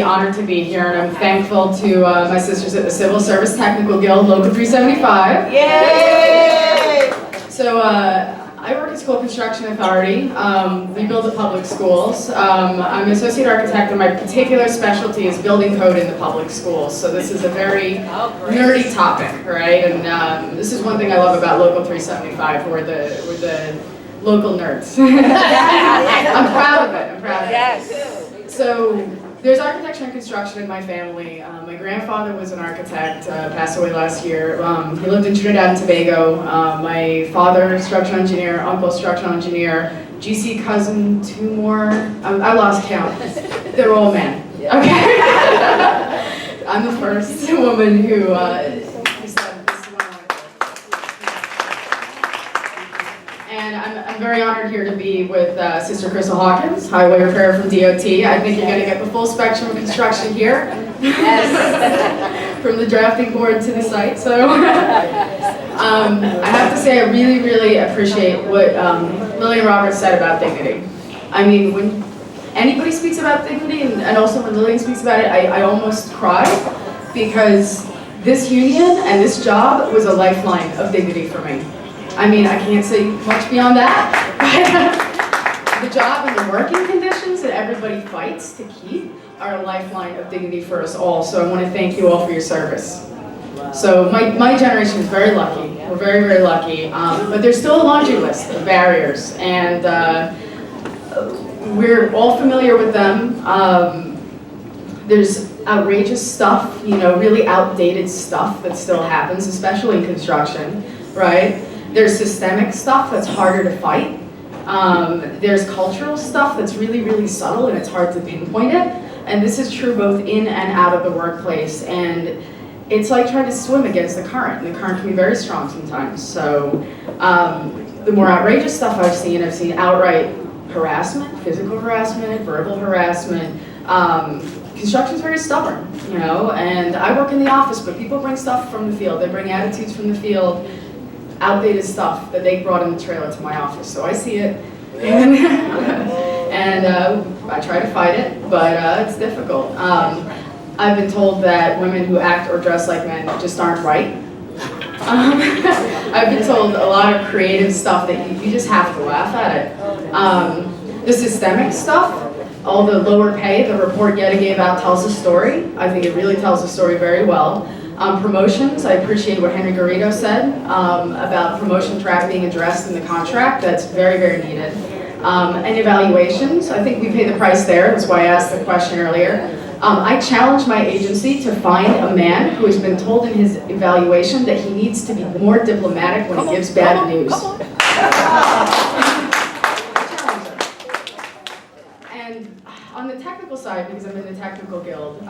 Honored to be here, and I'm thankful to my sisters at the Civil Service Technical Guild, Local 375. Yay! So I work at School Construction Authority. We build the public schools. I'm an associate architect, and my particular specialty is building code in the public schools. So this is a very nerdy topic, right? And this is one thing I love about Local 375. We're the local nerds. I'm proud of it. I'm proud of it. Yes. So there's architecture and construction in my family. My grandfather was an architect, passed away last year. He lived in Trinidad and Tobago. My father, structural engineer, uncle, structural engineer, GC cousin, two more. I lost count. They're all men. Okay. I'm the first woman who said this is what I want to do. And I'm very honored here to be with Sister Crystal Hawkins, Highway Repair from DOT. I think you're going to get the full spectrum of construction here. Yes. From the drafting board to the site. So I have to say I really, really appreciate what Lillian Roberts said about dignity. I mean, when anybody speaks about dignity, and also when Lillian speaks about it, I almost cry, because this union and this job was a lifeline of dignity for me. I mean, I can't say much beyond that, but the job and the working conditions that everybody fights to keep are a lifeline of dignity for us all. So I want to thank you all for your service. So my generation is very lucky. We're very, very lucky. But there's still a laundry list of barriers, and we're all familiar with them. There's outrageous stuff, you know, really outdated stuff that still happens, especially in construction, right? There's systemic stuff that's harder to fight. There's cultural stuff that's really, really subtle, and it's hard to pinpoint it. And this is true both in and out of the workplace. And it's like trying to swim against the current, and the current can be very strong sometimes. So the more outrageous stuff I've seen outright harassment, physical harassment, verbal harassment. Construction's very stubborn, you know, and I work in the office, but people bring stuff from the field. They bring attitudes from the field, outdated stuff that they brought in the trailer to my office. So I see it, and I try to fight it, but it's difficult. I've been told that women who act or dress like men just aren't right. I've been told a lot of creative stuff that you just have to laugh at it. The systemic stuff, all the lower pay, the report Yetta gave out tells a story. I think it really tells the story very well. Promotions, I appreciate what Henry Garrido said about promotion track being addressed in the contract. That's very, very needed. And evaluations, I think we pay the price there. That's why I asked the question earlier. I challenge my agency to find a man who has been told in his evaluation that he needs to be more diplomatic when he gives bad news. And on the technical side, because I'm in the technical guild,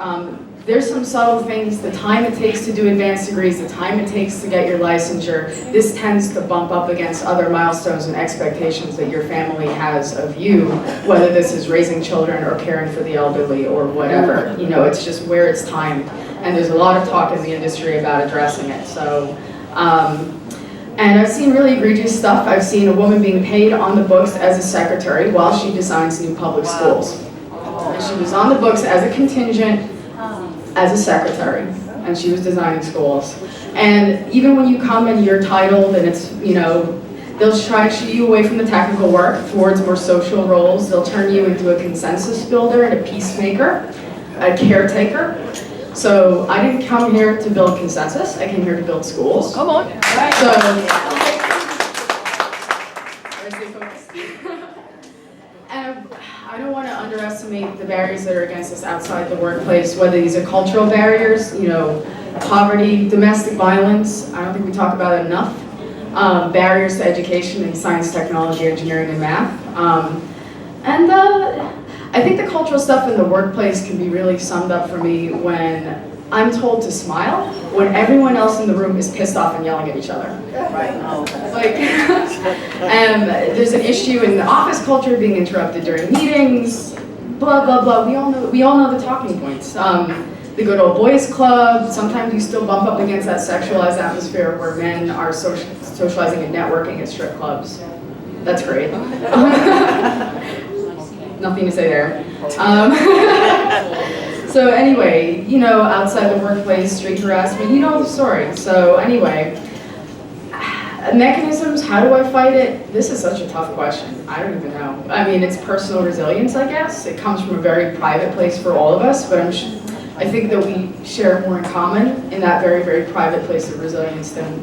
there's some subtle things, the time it takes to do advanced degrees, the time it takes to get your licensure. This tends to bump up against other milestones and expectations that your family has of you, whether this is raising children or caring for the elderly or whatever. You know, it's just where it's timed. And there's a lot of talk in the industry about addressing it. So, and I've seen really egregious stuff. I've seen a woman being paid on the books as a secretary while she designs new public schools. And she was on the books as a contingent, as a secretary, and she was designing schools. And even when you come and you're titled and it's, you know, they'll try to shoo you away from the technical work towards more social roles. They'll turn you into a consensus builder and a peacemaker, a caretaker. So I didn't come here to build consensus, I came here to build schools. Come on. So, and I don't want to underestimate the barriers that are against us outside the workplace, whether these are cultural barriers, you know, poverty, domestic violence, I don't think we talk about it enough, barriers to education in science, technology, engineering, and math. I think the cultural stuff in the workplace can be really summed up for me when I'm told to smile when everyone else in the room is pissed off and yelling at each other. Right. Like, there's an issue in the office culture, being interrupted during meetings, blah, blah, blah. We all know the talking points. The good old boys club, sometimes you still bump up against that sexualized atmosphere where men are socializing and networking at strip clubs. That's great. Nothing to say there. So anyway, you know, outside the workplace, street harassment, you know the story. So anyway, mechanisms, how do I fight it? This is such a tough question. I don't even know. I mean, it's personal resilience, I guess. It comes from a very private place for all of us, but I think that we share more in common in that very, very private place of resilience than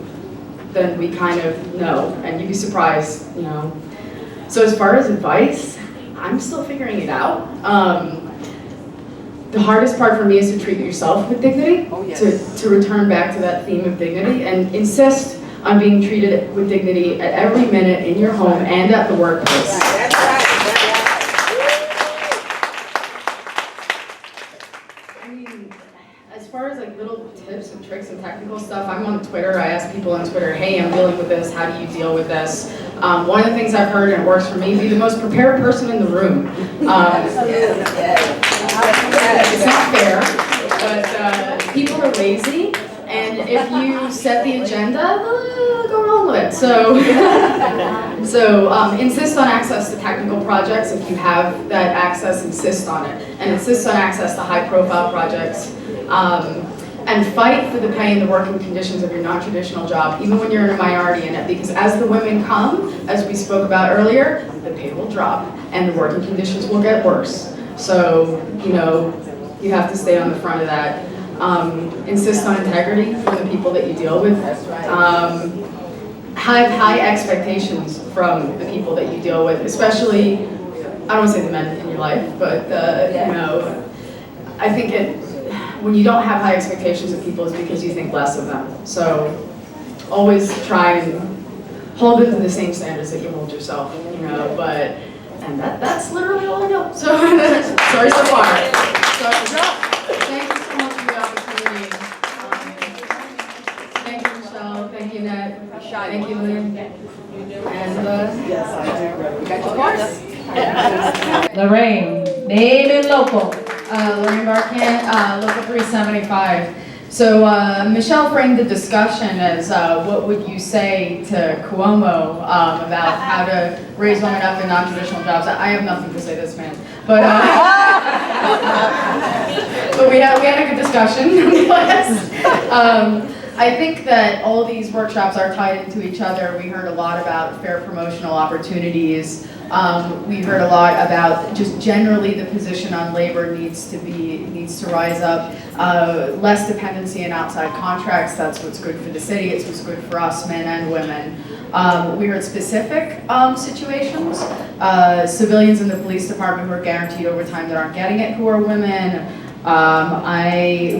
we kind of know. And you'd be surprised, you know. So as far as advice, I'm still figuring it out. The hardest part for me is to treat yourself with dignity, to return back to that theme of dignity, and insist on being treated with dignity at every minute in your home and at the workplace. That's right. I mean, as far as like little tips and tricks and technical stuff, I'm on Twitter. I ask people on Twitter, hey, I'm dealing with this. How do you deal with this? One of the things I've heard, and it works for me, be the most prepared person in the room. It's not fair, but people are lazy. And if you set the agenda, they'll go wrong with it. So insist on access to technical projects. If you have that access, insist on it. And insist on access to high-profile projects. And fight for the pay and the working conditions of your non-traditional job, even when you're in a minority in it. Because as the women come, as we spoke about earlier, the pay will drop and the working conditions will get worse. So, you know, you have to stay on the front of that. Insist on integrity from the people that you deal with. Have high expectations from the people that you deal with, especially, I don't want to say the men in your life, but you know, I think when you don't have high expectations of people, it's because you think less of them. So always try and hold them to the same standards that you hold yourself, you know, and that's literally all I know. So sorry so far. Thank you so much for the opportunity. Thank you, Michelle. Thank you, Ned. Thank you, Lynn. And of course, Lorraine, name and local. Lorraine Barcant, local 375. So Michelle framed the discussion as what would you say to Cuomo about how to raise women up in non-traditional jobs. I have nothing to say to this man, but but we had a good discussion. I think that all these workshops are tied into each other. We heard a lot about fair promotional opportunities. We heard a lot about just generally the position on labor needs to rise up. Less dependency on outside contracts. That's what's good for the city. It's what's good for us, men and women. We heard specific situations. Civilians in the police department who are guaranteed overtime that aren't getting it, who are women.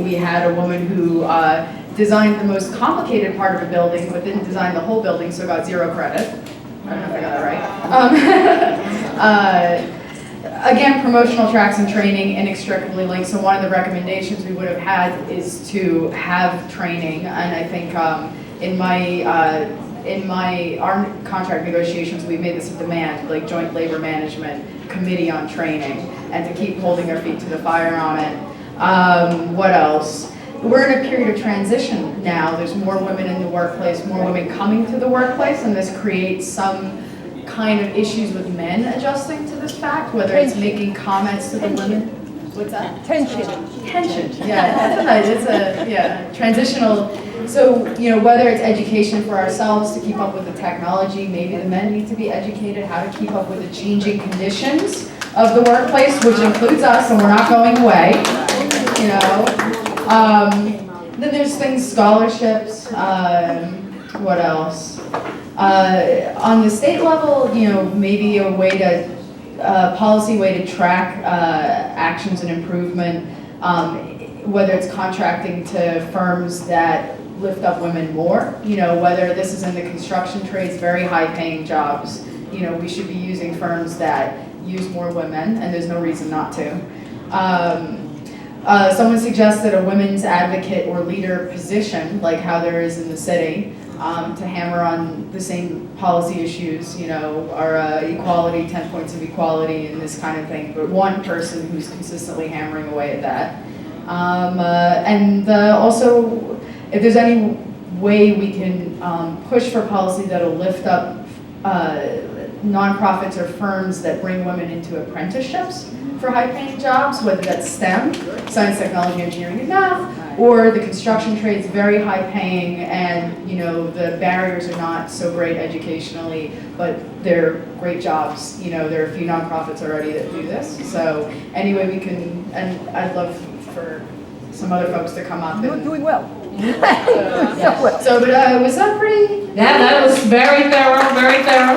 We had a woman who designed the most complicated part of a building, but didn't design the whole building, so got 0 credit. I don't know if I got that right. Again, promotional tracks and training inextricably linked. So one of the recommendations we would have had is to have training, and I think in our contract negotiations, we made this a demand, like joint labor management committee on training, and to keep holding their feet to the fire on it. What else? We're in a period of transition now. There's more women in the workplace, more women coming to the workplace, and this creates some kind of issues with men adjusting to this fact, whether it's making comments to the women. What's that? Tension, yeah, it's a transitional. So, you know, whether it's education for ourselves to keep up with the technology, maybe the men need to be educated how to keep up with the changing conditions of the workplace, which includes us, and we're not going away, you know. Then there's things, scholarships, what else? On the state level, you know, maybe a way to, policy way to track actions and improvement, whether it's contracting to firms that lift up women more, you know, whether this is in the construction trades, very high paying jobs, you know, we should be using firms that use more women, and there's no reason not to. Someone suggested a women's advocate or leader position, like how there is in the city, to hammer on the same policy issues, you know, our equality, 10 points of equality and this kind of thing, but one person who's consistently hammering away at that. Also, if there's any way we can push for policy that'll lift up nonprofits or firms that bring women into apprenticeships for high-paying jobs, whether that's STEM, science, technology, engineering, and math, or the construction trades, very high-paying, and the barriers are not so great educationally, but they're great jobs. There are a few nonprofits already that do this. So anyway, we can, and I'd love for some other folks to come up. You're doing well. So, but was that pretty? Yeah, that was very thorough, very thorough.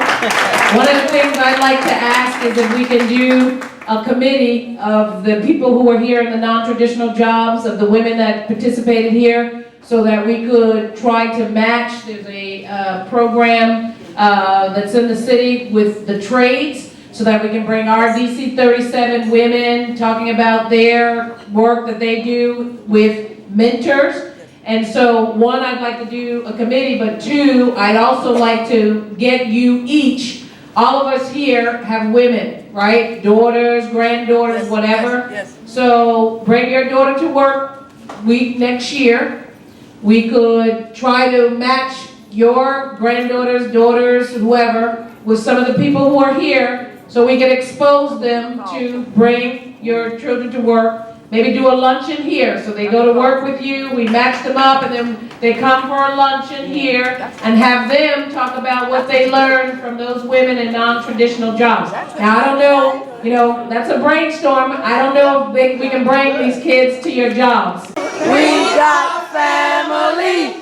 One of the things I'd like to ask is if we can do a committee of the people who are here in the non-traditional jobs, of the women that participated here, so that we could try to match. There's a program that's in the city with the trades, so that we can bring our DC37 women talking about their work that they do with mentors. And so, one, I'd like to do a committee, but two, I'd also like to get you each, all of us here have women, right? Daughters, granddaughters, whatever. Yes. So, bring your daughter to work week next year. We could try to match your granddaughters, daughters, whoever, with some of the people who are here, so we can expose them to bring your children to work. Maybe do a luncheon here, so they go to work with you, we match them up, and then they come for a luncheon here, and have them talk about what they learned from those women in non-traditional jobs. Now, I don't know, that's a brainstorm. I don't know if we can bring these kids to your jobs. We got family.